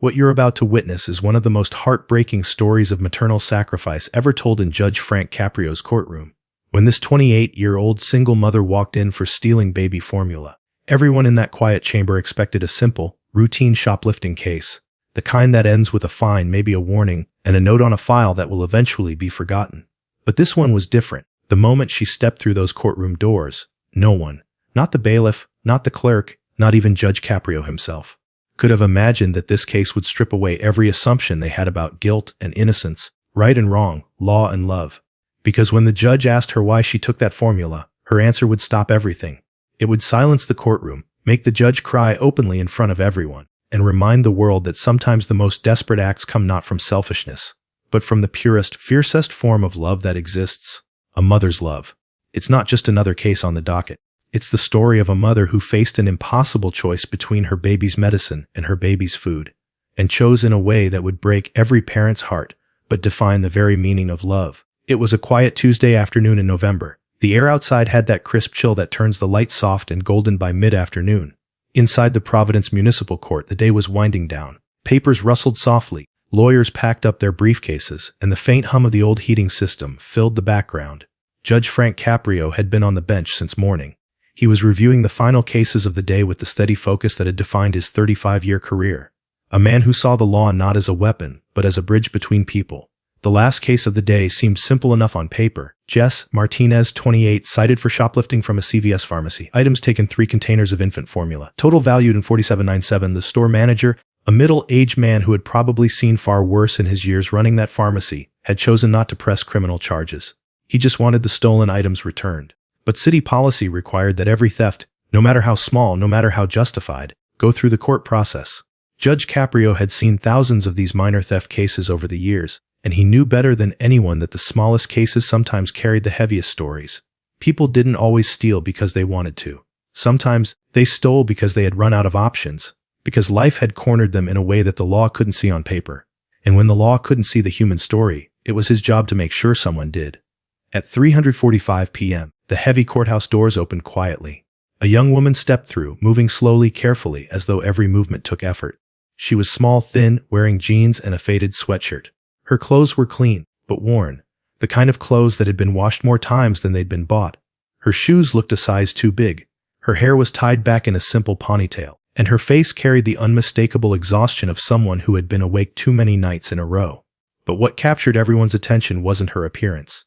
What you're about to witness is one of the most heartbreaking stories of maternal sacrifice ever told in Judge Frank Caprio's courtroom. When this 28-year-old single mother walked in for stealing baby formula, everyone in that quiet chamber expected a simple, routine shoplifting case, the kind that ends with a fine, maybe a warning, and a note on a file that will eventually be forgotten. But this one was different. The moment she stepped through those courtroom doors, no one, not the bailiff, not the clerk, not even Judge Caprio himself, could have imagined that this case would strip away every assumption they had about guilt and innocence, right and wrong, law and love. Because when the judge asked her why she took that formula, her answer would stop everything. It would silence the courtroom, make the judge cry openly in front of everyone, and remind the world that sometimes the most desperate acts come not from selfishness, but from the purest, fiercest form of love that exists, a mother's love. It's not just another case on the docket. It's the story of a mother who faced an impossible choice between her baby's medicine and her baby's food, and chose in a way that would break every parent's heart, but define the very meaning of love. It was a quiet Tuesday afternoon in November. The air outside had that crisp chill that turns the light soft and golden by mid-afternoon. Inside the Providence Municipal Court, the day was winding down. Papers rustled softly, lawyers packed up their briefcases, and the faint hum of the old heating system filled the background. Judge Frank Caprio had been on the bench since morning. He was reviewing the final cases of the day with the steady focus that had defined his 35-year career. A man who saw the law not as a weapon, but as a bridge between people. The last case of the day seemed simple enough on paper. Jess Martinez, 28, cited for shoplifting from a CVS pharmacy. Items taken: 3 containers of infant formula. Total valued in $47.97. The store manager, a middle-aged man who had probably seen far worse in his years running that pharmacy, had chosen not to press criminal charges. He just wanted the stolen items returned. But city policy required that every theft, no matter how small, no matter how justified, go through the court process. Judge Caprio had seen thousands of these minor theft cases over the years, and he knew better than anyone that the smallest cases sometimes carried the heaviest stories. People didn't always steal because they wanted to. Sometimes they stole because they had run out of options, because life had cornered them in a way that the law couldn't see on paper. And when the law couldn't see the human story, it was his job to make sure someone did. At 3:45 p.m., the heavy courthouse doors opened quietly. A young woman stepped through, moving slowly, carefully, as though every movement took effort. She was small, thin, wearing jeans and a faded sweatshirt. Her clothes were clean, but worn, the kind of clothes that had been washed more times than they'd been bought. Her shoes looked a size too big. Her hair was tied back in a simple ponytail, and her face carried the unmistakable exhaustion of someone who had been awake too many nights in a row. But what captured everyone's attention wasn't her appearance.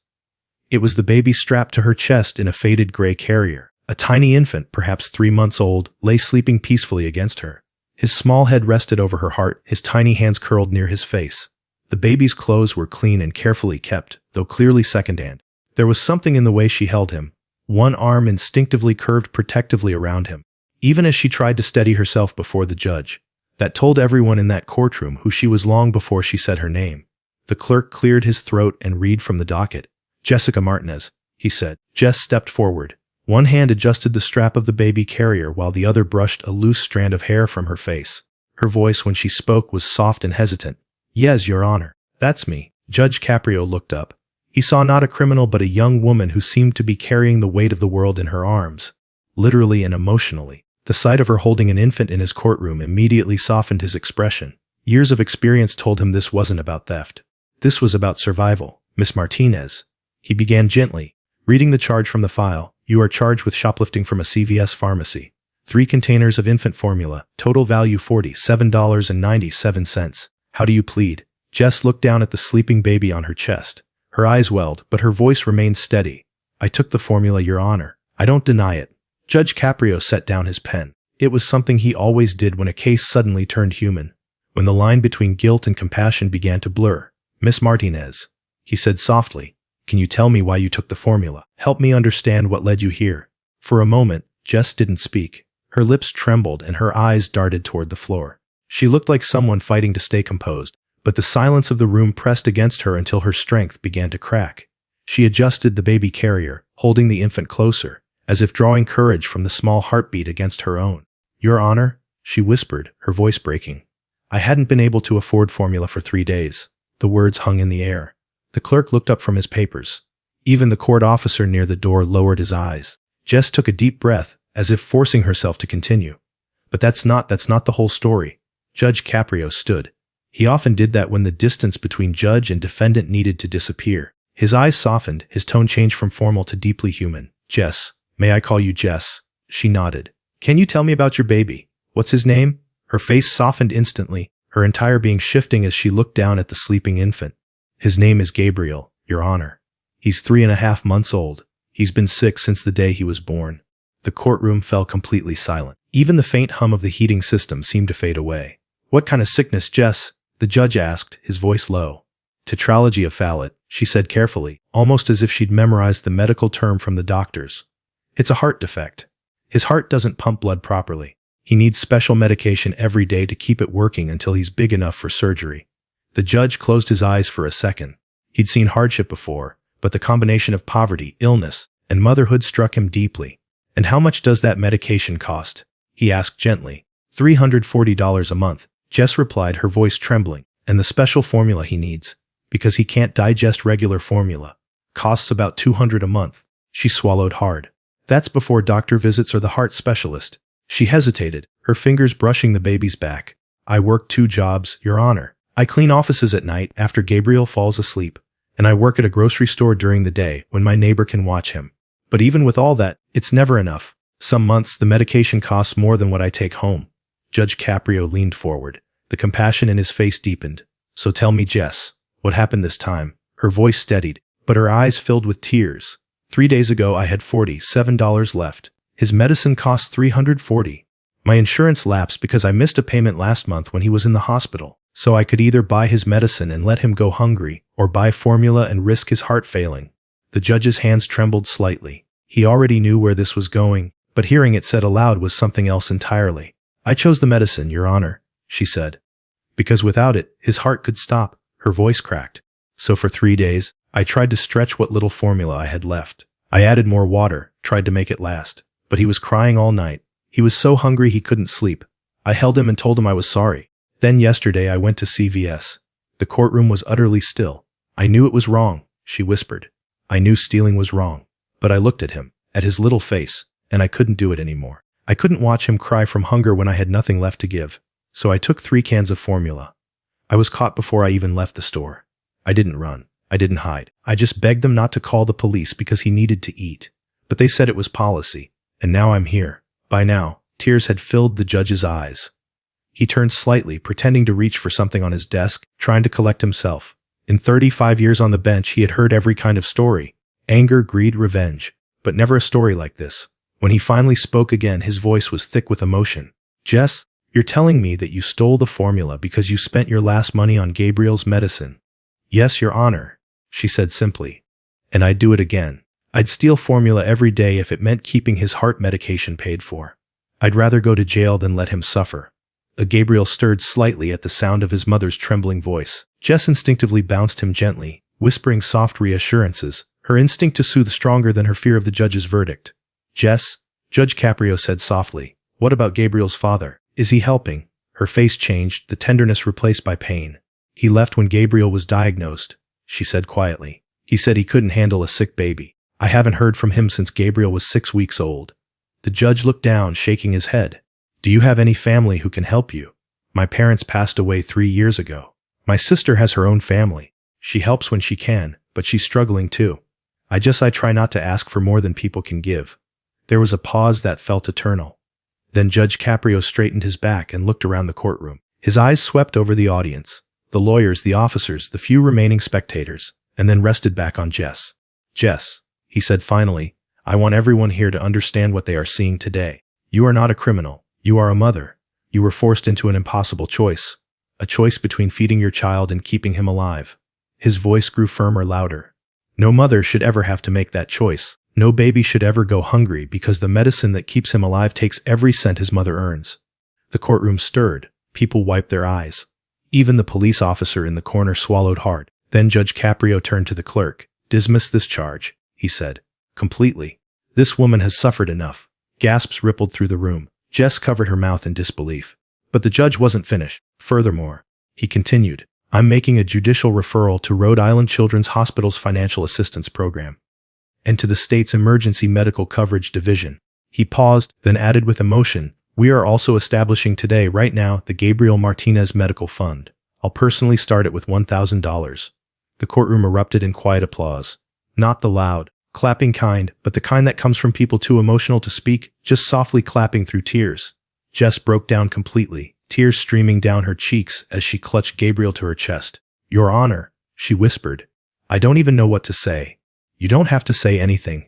It was the baby strapped to her chest in a faded gray carrier. A tiny infant, perhaps 3 months old, lay sleeping peacefully against her. His small head rested over her heart, his tiny hands curled near his face. The baby's clothes were clean and carefully kept, though clearly secondhand. There was something in the way she held him. One arm instinctively curved protectively around him, even as she tried to steady herself before the judge. That told everyone in that courtroom who she was long before she said her name. The clerk cleared his throat and read from the docket. "Jessica Martinez," he said. Jess stepped forward. One hand adjusted the strap of the baby carrier while the other brushed a loose strand of hair from her face. Her voice when she spoke was soft and hesitant. "Yes, Your Honor. That's me." Judge Caprio looked up. He saw not a criminal but a young woman who seemed to be carrying the weight of the world in her arms, literally and emotionally. The sight of her holding an infant in his courtroom immediately softened his expression. Years of experience told him this wasn't about theft. This was about survival. "Miss Martinez," he began gently, reading the charge from the file. "You are charged with shoplifting from a CVS pharmacy. 3 containers of infant formula, total value $47.97. How do you plead?" Jess looked down at the sleeping baby on her chest. Her eyes welled, but her voice remained steady. "I took the formula, Your Honor. I don't deny it." Judge Caprio set down his pen. It was something he always did when a case suddenly turned human, when the line between guilt and compassion began to blur. "Miss Martinez," he said softly, "can you tell me why you took the formula? Help me understand what led you here." For a moment, Jess didn't speak. Her lips trembled and her eyes darted toward the floor. She looked like someone fighting to stay composed, but the silence of the room pressed against her until her strength began to crack. She adjusted the baby carrier, holding the infant closer, as if drawing courage from the small heartbeat against her own. "Your Honor," she whispered, her voice breaking. "I hadn't been able to afford formula for 3 days." The words hung in the air. The clerk looked up from his papers. Even the court officer near the door lowered his eyes. Jess took a deep breath, as if forcing herself to continue. "But that's not the whole story." Judge Caprio stood. He often did that when the distance between judge and defendant needed to disappear. His eyes softened, his tone changed from formal to deeply human. Jess, may I call you Jess? She nodded. Can you tell me about your baby? What's his name? Her face softened instantly, her entire being shifting as she looked down at the sleeping infant. His name is Gabriel, Your Honor. He's 3.5 months old. He's been sick since the day he was born. The courtroom fell completely silent. Even the faint hum of the heating system seemed to fade away. What kind of sickness, Jess? The judge asked, his voice low. Tetralogy of Fallot, she said carefully, almost as if she'd memorized the medical term from the doctors. It's a heart defect. His heart doesn't pump blood properly. He needs special medication every day to keep it working until he's big enough for surgery. The judge closed his eyes for a second. He'd seen hardship before, but the combination of poverty, illness, and motherhood struck him deeply. And how much does that medication cost? He asked gently. $340 a month, Jess replied, her voice trembling. And the special formula he needs, because he can't digest regular formula, costs about $200 a month. She swallowed hard. That's before doctor visits or the heart specialist. She hesitated, her fingers brushing the baby's back. I work 2 jobs, Your Honor. I clean offices at night after Gabriel falls asleep, and I work at a grocery store during the day when my neighbor can watch him. But even with all that, it's never enough. Some months the medication costs more than what I take home. Judge Caprio leaned forward. The compassion in his face deepened. So tell me, Jess, what happened this time? Her voice steadied, but her eyes filled with tears. 3 days ago I had $47 left. His medicine cost $340. My insurance lapsed because I missed a payment last month when he was in the hospital, so I could either buy his medicine and let him go hungry, or buy formula and risk his heart failing. The judge's hands trembled slightly. He already knew where this was going, but hearing it said aloud was something else entirely. I chose the medicine, Your Honor, she said. Because without it, his heart could stop. Her voice cracked. So for 3 days, I tried to stretch what little formula I had left. I added more water, tried to make it last. But he was crying all night. He was so hungry he couldn't sleep. I held him and told him I was sorry. Then yesterday I went to CVS. The courtroom was utterly still. I knew it was wrong, she whispered. I knew stealing was wrong. But I looked at him, at his little face, and I couldn't do it anymore. I couldn't watch him cry from hunger when I had nothing left to give. So I took 3 cans of formula. I was caught before I even left the store. I didn't run. I didn't hide. I just begged them not to call the police because he needed to eat. But they said it was policy. And now I'm here. By now, tears had filled the judge's eyes. He turned slightly, pretending to reach for something on his desk, trying to collect himself. In 35 years on the bench, he had heard every kind of story. Anger, greed, revenge. But never a story like this. When he finally spoke again, his voice was thick with emotion. Jess, you're telling me that you stole the formula because you spent your last money on Gabriel's medicine. Yes, Your Honor, she said simply. And I'd do it again. I'd steal formula every day if it meant keeping his heart medication paid for. I'd rather go to jail than let him suffer. Gabriel stirred slightly at the sound of his mother's trembling voice. Jess instinctively bounced him gently, whispering soft reassurances, her instinct to soothe stronger than her fear of the judge's verdict. Jess, Judge Caprio said softly, what about Gabriel's father? Is he helping? Her face changed, the tenderness replaced by pain. He left when Gabriel was diagnosed, she said quietly. He said he couldn't handle a sick baby. I haven't heard from him since Gabriel was 6 weeks old. The judge looked down, shaking his head. Do you have any family who can help you? My parents passed away 3 years ago. My sister has her own family. She helps when she can, but she's struggling too. I try not to ask for more than people can give. There was a pause that felt eternal. Then Judge Caprio straightened his back and looked around the courtroom. His eyes swept over the audience, the lawyers, the officers, the few remaining spectators, and then rested back on Jess. Jess, he said finally, I want everyone here to understand what they are seeing today. You are not a criminal. You are a mother. You were forced into an impossible choice. A choice between feeding your child and keeping him alive. His voice grew firmer, louder. No mother should ever have to make that choice. No baby should ever go hungry because the medicine that keeps him alive takes every cent his mother earns. The courtroom stirred. People wiped their eyes. Even the police officer in the corner swallowed hard. Then Judge Caprio turned to the clerk. Dismiss this charge, he said. Completely. This woman has suffered enough. Gasps rippled through the room. Jess covered her mouth in disbelief. But the judge wasn't finished. Furthermore, he continued, I'm making a judicial referral to Rhode Island Children's Hospital's Financial Assistance Program and to the state's Emergency Medical Coverage Division. He paused, then added with emotion, We are also establishing today, right now, the Gabriel Martinez Medical Fund. I'll personally start it with $1,000. The courtroom erupted in quiet applause. Not the loud, clapping kind, but the kind that comes from people too emotional to speak, just softly clapping through tears. Jess broke down completely, tears streaming down her cheeks as she clutched Gabriel to her chest. "Your Honor," she whispered. "I don't even know what to say." "You don't have to say anything,"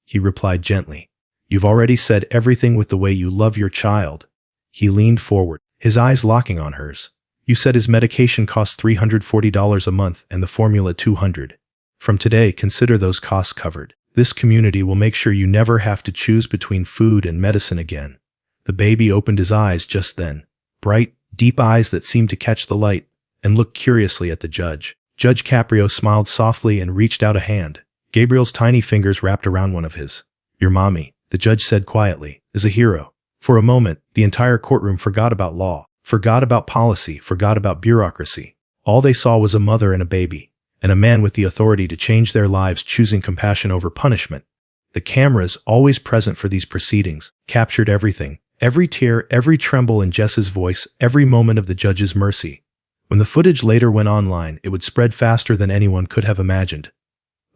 he replied gently. "You've already said everything with the way you love your child." He leaned forward, his eyes locking on hers. "You said his medication costs $340 a month and the formula $200. From today, consider those costs covered. This community will make sure you never have to choose between food and medicine again." The baby opened his eyes just then, bright, deep eyes that seemed to catch the light, and looked curiously at the judge. Judge Caprio smiled softly and reached out a hand. Gabriel's tiny fingers wrapped around one of his. "Your mommy," the judge said quietly, "is a hero." For a moment, the entire courtroom forgot about law, forgot about policy, forgot about bureaucracy. All they saw was a mother and a baby, and a man with the authority to change their lives, choosing compassion over punishment. The cameras, always present for these proceedings, captured everything. Every tear, every tremble in Jess's voice, every moment of the judge's mercy. When the footage later went online, it would spread faster than anyone could have imagined.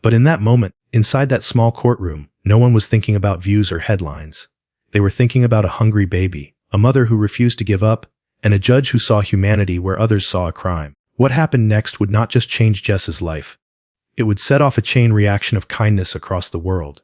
But in that moment, inside that small courtroom, no one was thinking about views or headlines. They were thinking about a hungry baby, a mother who refused to give up, and a judge who saw humanity where others saw a crime. What happened next would not just change Jess's life. It would set off a chain reaction of kindness across the world.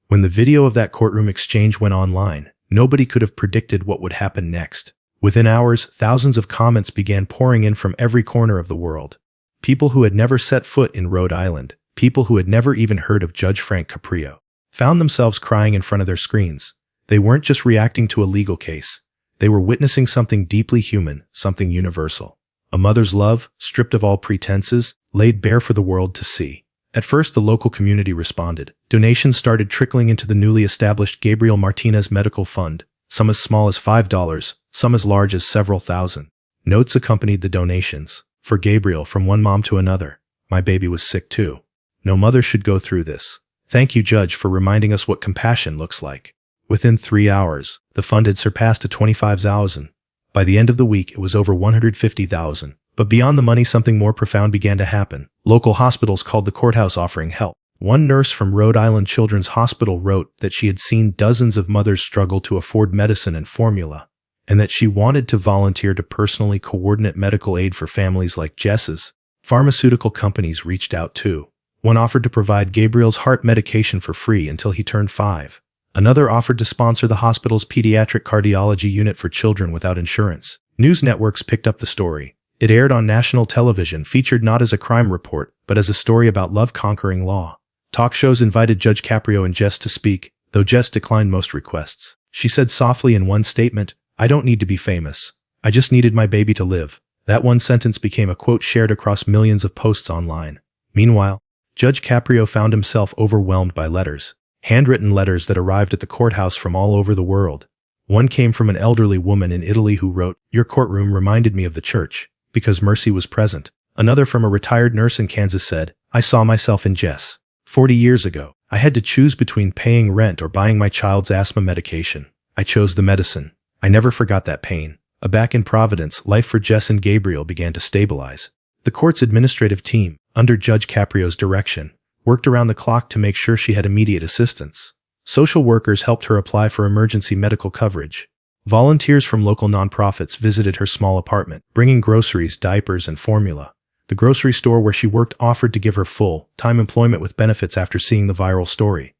When the video of that courtroom exchange went online, nobody could have predicted what would happen next. Within hours, thousands of comments began pouring in from every corner of the world. People who had never set foot in Rhode Island, people who had never even heard of Judge Frank Caprio, found themselves crying in front of their screens. They weren't just reacting to a legal case. They were witnessing something deeply human, something universal. A mother's love, stripped of all pretenses, laid bare for the world to see. At first, the local community responded. Donations started trickling into the newly established Gabriel Martinez Medical Fund, some as small as $5, some as large as several thousand. Notes accompanied the donations. For Gabriel, from one mom to another, "My baby was sick too. No mother should go through this. Thank you, Judge, for reminding us what compassion looks like." Within 3 hours, the fund had surpassed to $25,000. By the end of the week, it was over $150,000. But beyond the money, something more profound began to happen. Local hospitals called the courthouse offering help. One nurse from Rhode Island Children's Hospital wrote that she had seen dozens of mothers struggle to afford medicine and formula, and that she wanted to volunteer to personally coordinate medical aid for families like Jess's. Pharmaceutical companies reached out too. One offered to provide Gabriel's heart medication for free until he turned 5. Another offered to sponsor the hospital's pediatric cardiology unit for children without insurance. News networks picked up the story. It aired on national television, featured not as a crime report, but as a story about love conquering law. Talk shows invited Judge Caprio and Jess to speak, though Jess declined most requests. She said softly in one statement, "I don't need to be famous. I just needed my baby to live." That one sentence became a quote shared across millions of posts online. Meanwhile, Judge Caprio found himself overwhelmed by letters. Handwritten letters that arrived at the courthouse from all over the world. One came from an elderly woman in Italy who wrote, "Your courtroom reminded me of the church, because mercy was present." Another from a retired nurse in Kansas said, "I saw myself in Jess. 40 years ago, I had to choose between paying rent or buying my child's asthma medication. I chose the medicine. I never forgot that pain." Back in Providence, life for Jess and Gabriel began to stabilize. The court's administrative team, under Judge Caprio's direction, worked around the clock to make sure she had immediate assistance. Social workers helped her apply for emergency medical coverage. Volunteers from local nonprofits visited her small apartment, bringing groceries, diapers, and formula. The grocery store where she worked offered to give her full-time employment with benefits after seeing the viral story.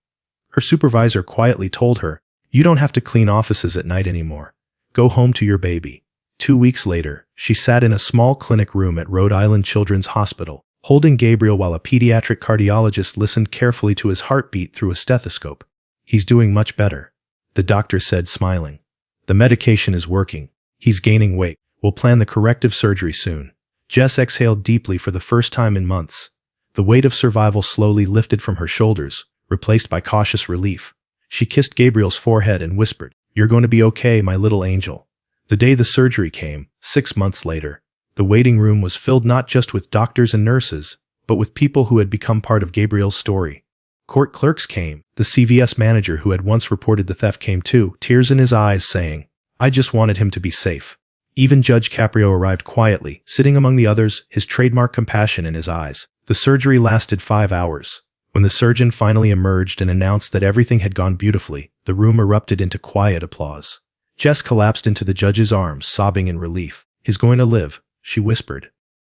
Her supervisor quietly told her, "You don't have to clean offices at night anymore. Go home to your baby." 2 weeks later, she sat in a small clinic room at Rhode Island Children's Hospital, holding Gabriel while a pediatric cardiologist listened carefully to his heartbeat through a stethoscope. "He's doing much better," the doctor said, smiling. "The medication is working. He's gaining weight. We'll plan the corrective surgery soon." Jess exhaled deeply for the first time in months. The weight of survival slowly lifted from her shoulders, replaced by cautious relief. She kissed Gabriel's forehead and whispered, "You're going to be okay, my little angel." The day the surgery came, 6 months later, the waiting room was filled not just with doctors and nurses, but with people who had become part of Gabriel's story. Court clerks came. The CVS manager who had once reported the theft came too, tears in his eyes, saying, I just wanted him to be safe. Even Judge Caprio arrived quietly, sitting among the others, his trademark compassion in his eyes. The surgery lasted 5 hours. When the surgeon finally emerged and announced that everything had gone beautifully, the room erupted into quiet applause. Jess collapsed into the judge's arms, sobbing in relief. "He's going to live," she whispered.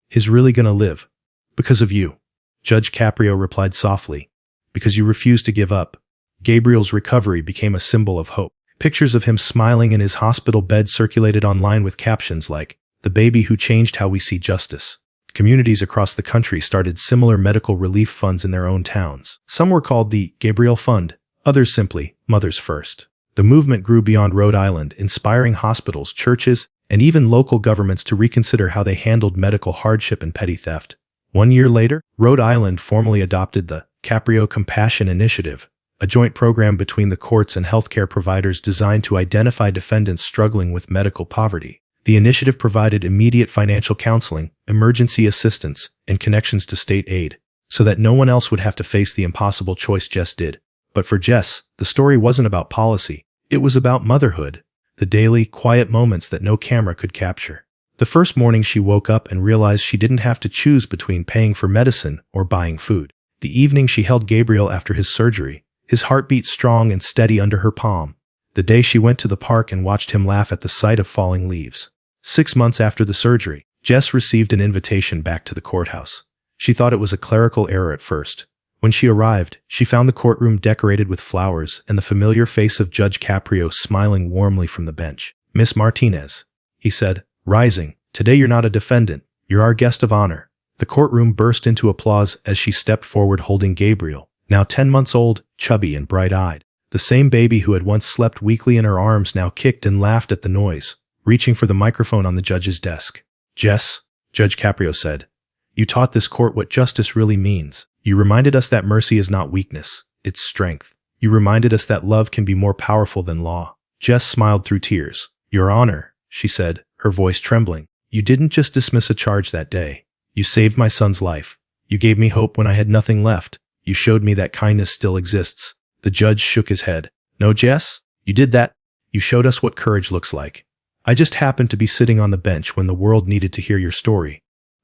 "He's really going to live. Because of you." Judge Caprio replied softly. "Because you refused to give up." Gabriel's recovery became a symbol of hope. Pictures of him smiling in his hospital bed circulated online with captions like, "The baby who changed how we see justice." Communities across the country started similar medical relief funds in their own towns. Some were called the Gabriel Fund, others simply Mothers First. The movement grew beyond Rhode Island, inspiring hospitals, churches, and even local governments to reconsider how they handled medical hardship and petty theft. 1 year later, Rhode Island formally adopted the Caprio Compassion Initiative, a joint program between the courts and healthcare providers designed to identify defendants struggling with medical poverty. The initiative provided immediate financial counseling, emergency assistance, and connections to state aid, so that no one else would have to face the impossible choice Jess did. But for Jess, the story wasn't about policy. It was about motherhood, the daily, quiet moments that no camera could capture. The first morning she woke up and realized she didn't have to choose between paying for medicine or buying food. The evening she held Gabriel after his surgery, his heartbeat strong and steady under her palm. The day she went to the park and watched him laugh at the sight of falling leaves. 6 months after the surgery, Jess received an invitation back to the courthouse. She thought it was a clerical error at first. When she arrived, she found the courtroom decorated with flowers and the familiar face of Judge Caprio smiling warmly from the bench. "Miss Martinez," he said, rising, "today you're not a defendant, you're our guest of honor." The courtroom burst into applause as she stepped forward holding Gabriel, now 10 months old, chubby and bright-eyed. The same baby who had once slept weakly in her arms now kicked and laughed at the noise, reaching for the microphone on the judge's desk. "Jess," Judge Caprio said, "you taught this court what justice really means. You reminded us that mercy is not weakness, it's strength. You reminded us that love can be more powerful than law." Jess smiled through tears. "Your Honor," she said, her voice trembling, "you didn't just dismiss a charge that day. You saved my son's life. You gave me hope when I had nothing left. You showed me that kindness still exists." The judge shook his head. "No, Jess, you did that. You showed us what courage looks like. I just happened to be sitting on the bench when the world needed to hear your story."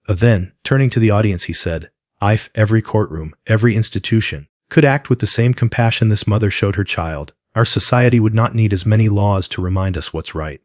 Then, turning to the audience, he said, "If every courtroom, every institution, could act with the same compassion this mother showed her child, our society would not need as many laws to remind us what's right.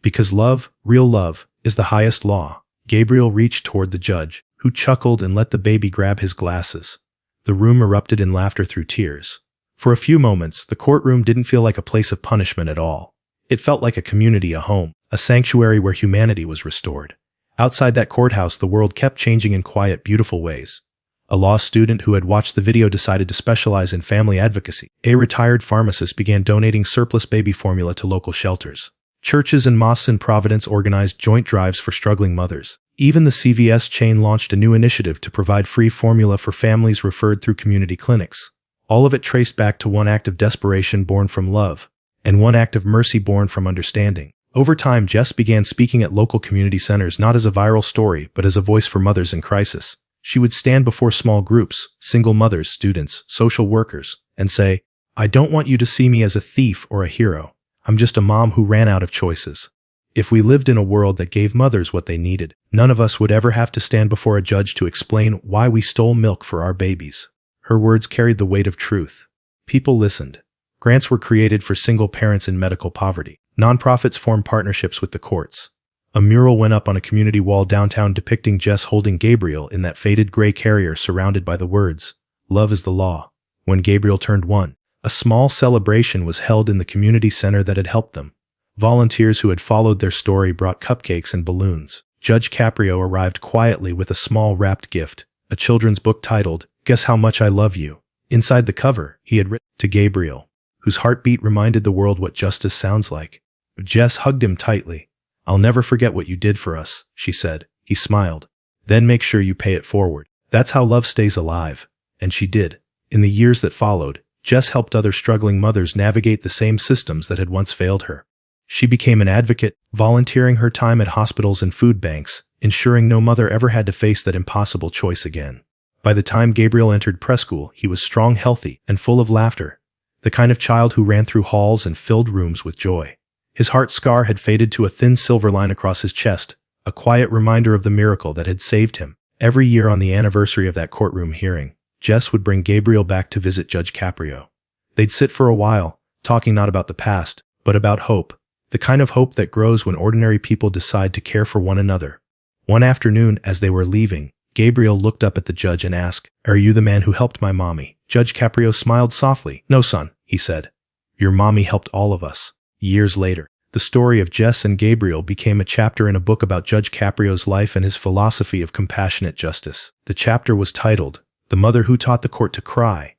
Because love, real love, is the highest law." Gabriel reached toward the judge, who chuckled and let the baby grab his glasses. The room erupted in laughter through tears. For a few moments, the courtroom didn't feel like a place of punishment at all. It felt like a community, a home, a sanctuary where humanity was restored. Outside that courthouse, the world kept changing in quiet, beautiful ways. A law student who had watched the video decided to specialize in family advocacy. A retired pharmacist began donating surplus baby formula to local shelters. Churches and mosques in Providence organized joint drives for struggling mothers. Even the CVS chain launched a new initiative to provide free formula for families referred through community clinics. All of it traced back to one act of desperation born from love, and one act of mercy born from understanding. Over time, Jess began speaking at local community centers not as a viral story, but as a voice for mothers in crisis. She would stand before small groups, single mothers, students, social workers, and say, "I don't want you to see me as a thief or a hero. I'm just a mom who ran out of choices." If we lived in a world that gave mothers what they needed, none of us would ever have to stand before a judge to explain why we stole milk for our babies. Her words carried the weight of truth. People listened. Grants were created for single parents in medical poverty. Nonprofits formed partnerships with the courts. A mural went up on a community wall downtown depicting Jess holding Gabriel in that faded gray carrier surrounded by the words, "Love is the law." When Gabriel turned 1, a small celebration was held in the community center that had helped them. Volunteers who had followed their story brought cupcakes and balloons. Judge Caprio arrived quietly with a small wrapped gift, a children's book titled, "Guess How Much I Love You." Inside the cover, he had written, "To Gabriel, whose heartbeat reminded the world what justice sounds like." Jess hugged him tightly. "I'll never forget what you did for us," she said. He smiled. "Then make sure you pay it forward. That's how love stays alive." And she did. In the years that followed, Jess helped other struggling mothers navigate the same systems that had once failed her. She became an advocate, volunteering her time at hospitals and food banks, ensuring no mother ever had to face that impossible choice again. By the time Gabriel entered preschool, he was strong, healthy, and full of laughter, the kind of child who ran through halls and filled rooms with joy. His heart scar had faded to a thin silver line across his chest, a quiet reminder of the miracle that had saved him. Every year on the anniversary of that courtroom hearing, Jess would bring Gabriel back to visit Judge Caprio. They'd sit for a while, talking not about the past, but about hope, the kind of hope that grows when ordinary people decide to care for one another. One afternoon, as they were leaving, Gabriel looked up at the judge and asked, "Are you the man who helped my mommy?" Judge Caprio smiled softly. "No, son," he said. "Your mommy helped all of us." Years later, the story of Jess and Gabriel became a chapter in a book about Judge Caprio's life and his philosophy of compassionate justice. The chapter was titled, "The Mother Who Taught the Court to Cry."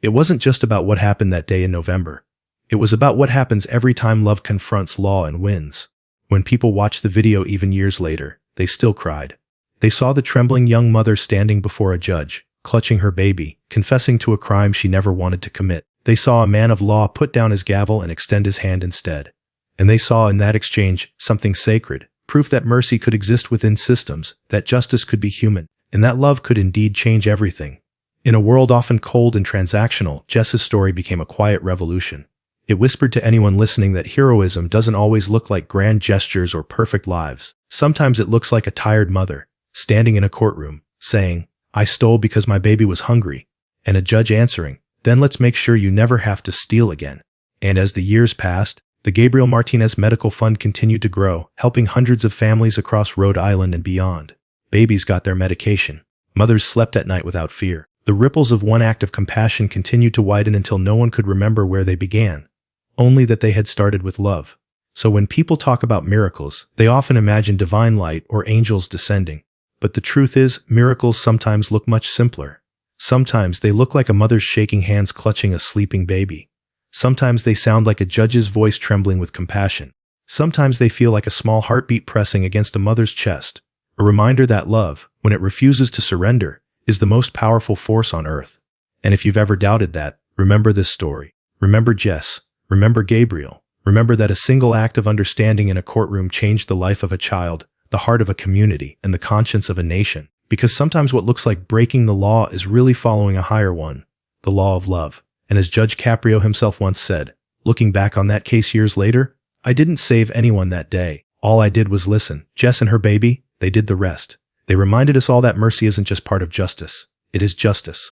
It wasn't just about what happened that day in November. It was about what happens every time love confronts law and wins. When people watched the video even years later, they still cried. They saw the trembling young mother standing before a judge, clutching her baby, confessing to a crime she never wanted to commit. They saw a man of law put down his gavel and extend his hand instead. And they saw in that exchange something sacred, proof that mercy could exist within systems, that justice could be human, and that love could indeed change everything. In a world often cold and transactional, Jess's story became a quiet revolution. It whispered to anyone listening that heroism doesn't always look like grand gestures or perfect lives. Sometimes it looks like a tired mother, standing in a courtroom, saying, "I stole because my baby was hungry," and a judge answering, "Then let's make sure you never have to steal again." And as the years passed, the Gabriel Martinez Medical Fund continued to grow, helping hundreds of families across Rhode Island and beyond. Babies got their medication. Mothers slept at night without fear. The ripples of one act of compassion continued to widen until no one could remember where they began, only that they had started with love. So when people talk about miracles, they often imagine divine light or angels descending. But the truth is, miracles sometimes look much simpler. Sometimes they look like a mother's shaking hands clutching a sleeping baby. Sometimes they sound like a judge's voice trembling with compassion. Sometimes they feel like a small heartbeat pressing against a mother's chest, a reminder that love, when it refuses to surrender, is the most powerful force on earth. And if you've ever doubted that, remember this story. Remember Jess. Remember Gabriel. Remember that a single act of understanding in a courtroom changed the life of a child, the heart of a community, and the conscience of a nation. Because sometimes what looks like breaking the law is really following a higher one, the law of love. And as Judge Caprio himself once said, looking back on that case years later, "I didn't save anyone that day. All I did was listen. Jess and her baby, they did the rest." They reminded us all that mercy isn't just part of justice. It is justice.